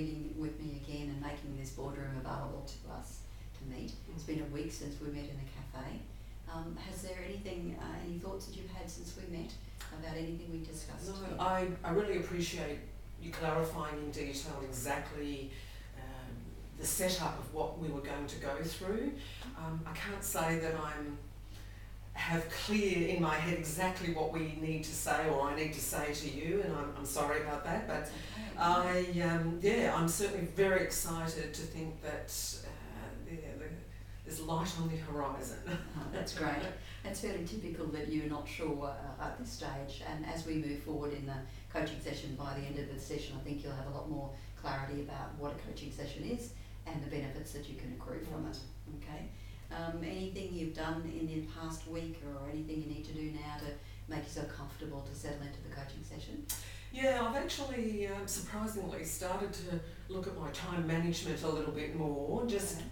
meeting with me again and making this boardroom available to us to meet. It's been a week since we met in the cafe. Has there anything, any thoughts that you've had since we met about anything we discussed? No, I really appreciate you clarifying in detail exactly the setup of what we were going to go through. I can't say that have clear in my head exactly what we need to say or I need to say to you, and I'm sorry about that, but I'm certainly very excited to think that there's light on the horizon. That's great. It's fairly typical that you're not sure at this stage, and as we move forward in the coaching session, by the end of the session I think you'll have a lot more clarity about what a coaching session is and the benefits that you can accrue from it. Okay. Anything you've done in the past week or anything you need to do now to make yourself comfortable to settle into the coaching session? Yeah, I've actually surprisingly started to look at my time management a little bit more, just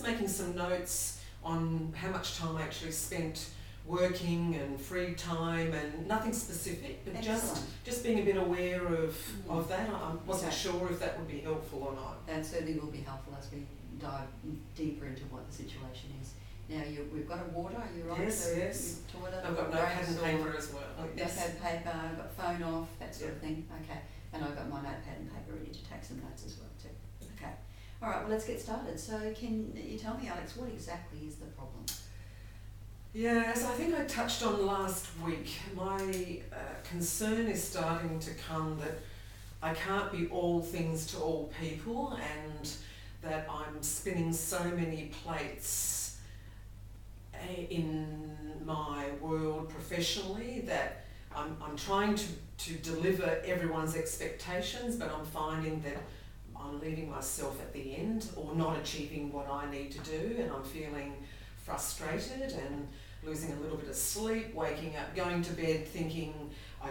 making some notes on how much time I actually spent working and free time, and nothing specific, but just being a bit aware of that. I wasn't sure if that would be helpful or not. That certainly will be helpful as we dive deeper into what the situation is. Now we've got a water, are you right? Yes. Toilet, I've got notepad and paper as well. Notepad, paper, I've got phone off, that sort of thing. Okay. And I've got my notepad and paper ready to take some notes as well too. Okay. All right, well let's get started. So can you tell me, Alex, what exactly is the problem? Yeah, as I think I touched on last week, my concern is starting to come that I can't be all things to all people, and that I'm spinning so many plates in my world professionally that I'm trying to deliver everyone's expectations, but I'm finding that I'm leaving myself at the end or not achieving what I need to do, and I'm feeling frustrated and losing a little bit of sleep, waking up, going to bed thinking I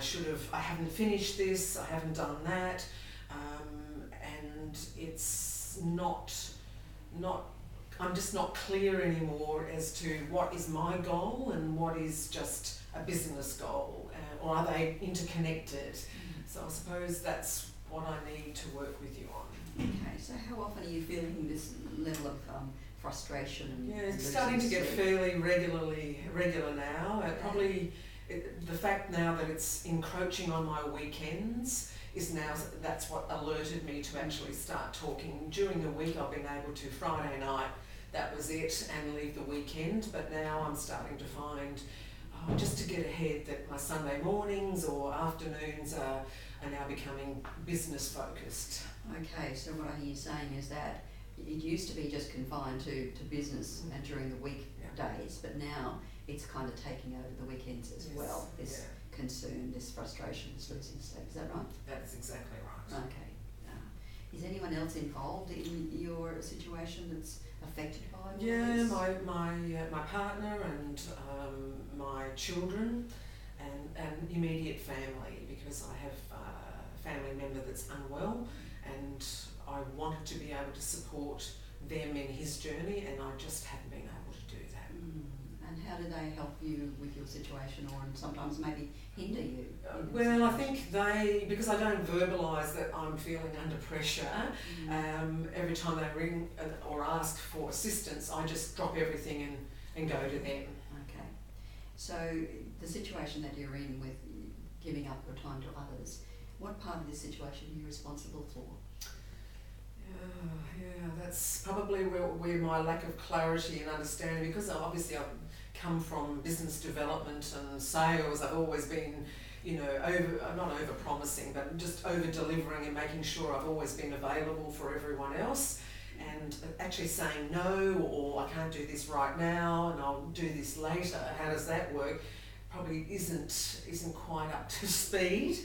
haven't finished this, I haven't done that, and it's I'm just not clear anymore as to what is my goal and what is just a business goal, or are they interconnected? So I suppose that's what I need to work with you on. Okay, so how often are you feeling this level of frustration? Yeah, it's starting to get fairly regular now. The fact now that it's encroaching on my weekends that's what alerted me to actually start talking. During the week I've been able to, Friday night, that was it, and leave the weekend, but now I'm starting to find, just to get ahead, that my Sunday mornings or afternoons are now becoming business focused. Okay, so what I hear you saying is that it used to be just confined to business and during the weekdays, but now it's kind of taking over the weekends as well, this concern, this frustration, this losing sleep. Is that right? That's exactly right. Okay. Is anyone else involved in your situation that's affected by all this? My partner and my children and immediate family, because I have a family member that's unwell, and I wanted to be able to support them in his journey, and I just haven't been able to do that. And how do they help you with your situation, or sometimes maybe hinder you? Well, I think because I don't verbalise that I'm feeling under pressure, every time they ring or ask for assistance, I just drop everything and go to them. Okay. So the situation that you're in with giving up your time to others, what part of this situation are you responsible for? Yeah, that's probably where my lack of clarity and understanding, because obviously I've come from business development and sales. I've always been, not over promising, but just over delivering and making sure I've always been available for everyone else, and actually saying no, or I can't do this right now and I'll do this later. How does that work? Probably isn't quite up to speed,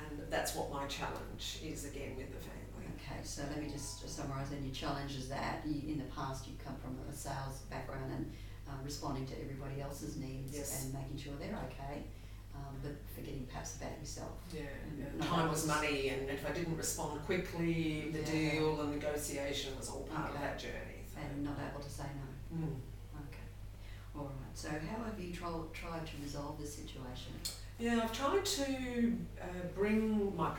and that's what my challenge is again with the family. Okay, so let me just summarise then. Your challenge is that in the past you've come from a sales background and responding to everybody else's needs and making sure they're okay, but forgetting perhaps about yourself. Time was money, and if I didn't respond quickly, the deal and negotiation was all part of that journey. So. And not able to say no. Okay. All right. So how have you tried to resolve this situation? Yeah, I've tried to bring my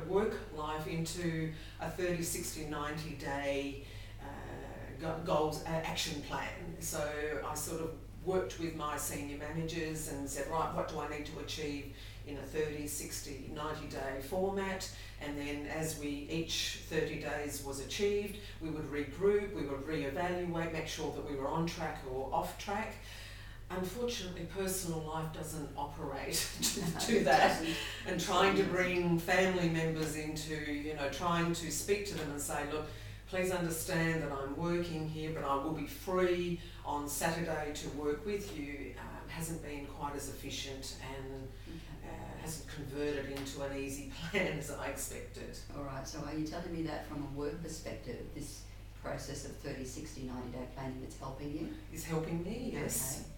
work life into a 30, 60, 90 day goals action plan. So I sort of worked with my senior managers and said, right, what do I need to achieve in a 30, 60, 90 day format? And then as each 30 days was achieved, we would regroup, we would reevaluate, make sure that we were on track or off track. Unfortunately, personal life doesn't operate to that, and trying to bring family members into, trying to speak to them and say, look, please understand that I'm working here, but I will be free on Saturday to work with you, hasn't been quite as efficient and hasn't converted into an easy plan as I expected. All right, so are you telling me that from a work perspective, this process of 30, 60, 90-day planning that's helping you? Is helping me, yes. Okay.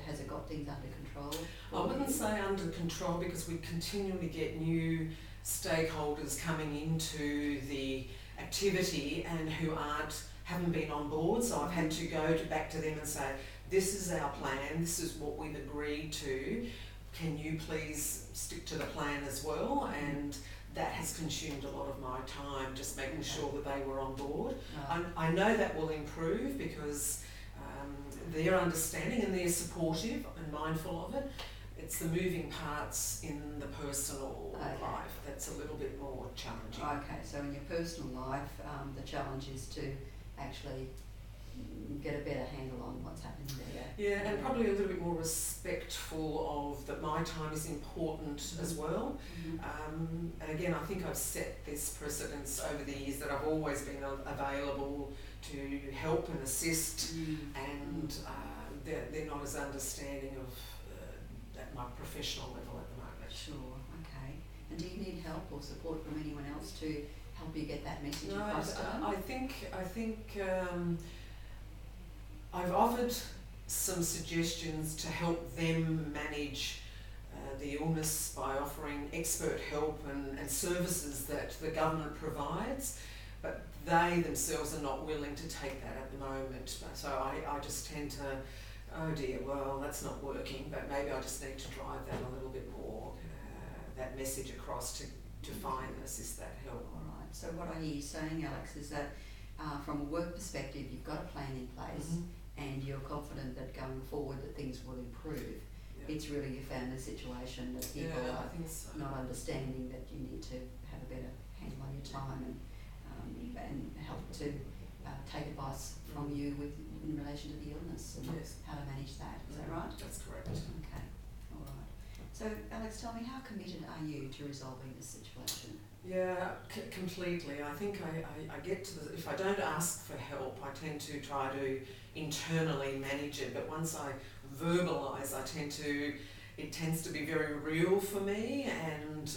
Has it got things under control? I wouldn't say under control, because we continually get new stakeholders coming into the activity and who haven't been on board, so I've had to go back to them and say, this is our plan, this is what we've agreed to, can you please stick to the plan as well? And that has consumed a lot of my time, just making sure that they were on board. Right. I know that will improve, because they're understanding and they're supportive and mindful of it. It's the moving parts in the personal life that's a little bit more challenging. Okay, so in your personal life, the challenge is to actually get a better handle on what's happening there. Yeah, and probably a little bit more respectful of that my time is important as well. Mm-hmm. And again, I think I've set this precedence over the years that I've always been available to help and assist, and they're not as understanding of at my professional level at the moment. Sure, okay. And do you need help or support from anyone else to help you get that message across to them? I think I've offered some suggestions to help them manage the illness by offering expert help and services that the government provides, but they themselves are not willing to take that at the moment. So I just tend to, oh dear, well, that's not working, but maybe I just need to drive that a little bit more, that message across to find assist that help. All right, so what I hear you saying, Alex, is that from a work perspective, you've got a plan in place, and you're confident that going forward that things will improve. Yeah. It's really your family situation that people are not understanding that you need to have a better handle on your time and help to take advice from you in relation to the illness and how to manage that. Is that right? That's correct. Okay, all right. So Alex, tell me, how committed are you to resolving this situation? Yeah, completely. I think I get to if I don't ask for help, I tend to try to internally manage it, but once I verbalise, it tends to be very real for me, and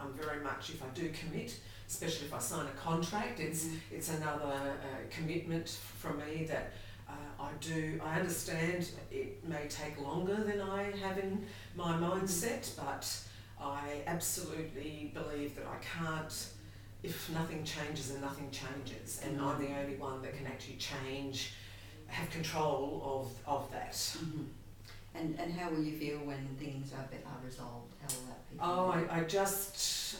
I'm very much, if I do commit, especially if I sign a contract, it's another commitment from me that I understand it may take longer than I have in my mindset, but I absolutely believe that I can't, if nothing changes, and nothing changes, and I'm the only one that can actually have control of that. Mm-hmm. And how will you feel when things are resolved? How will that be?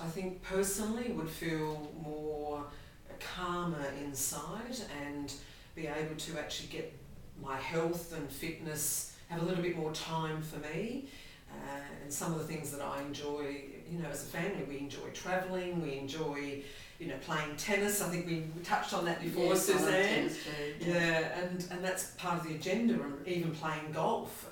I think personally would feel more calmer inside and be able to actually get my health and fitness, have a little bit more time for me. And some of the things that I enjoy, as a family, we enjoy travelling, we enjoy, playing tennis. I think we touched on that before, yes, Suzanne. I like tennis too. Yeah, and that's part of the agenda, and even playing golf.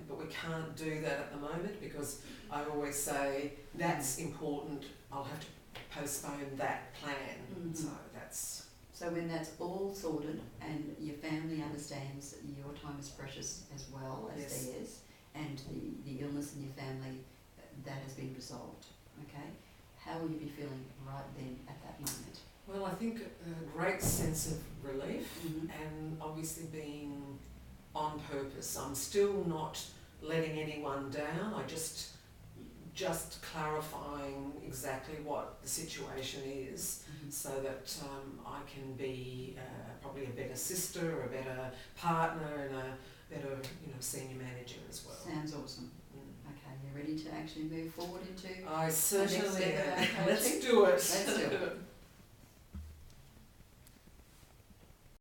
But we can't do that at the moment, because I always say that's important. I'll have to postpone that plan. Mm-hmm. So that's. So when that's all sorted and your family understands that your time is precious as well as theirs, and the illness in your family, that has been resolved, okay? How will you be feeling right then at that moment? Well, I think a great sense of relief, and obviously being on purpose. I'm still not letting anyone down. I just clarifying exactly what the situation is, so that I can be probably a better sister, a better partner, and a better senior manager as well. Sounds awesome. Okay, you're ready to actually move forward into I certainly step of our am. coaching? Let's do it. Let's do it.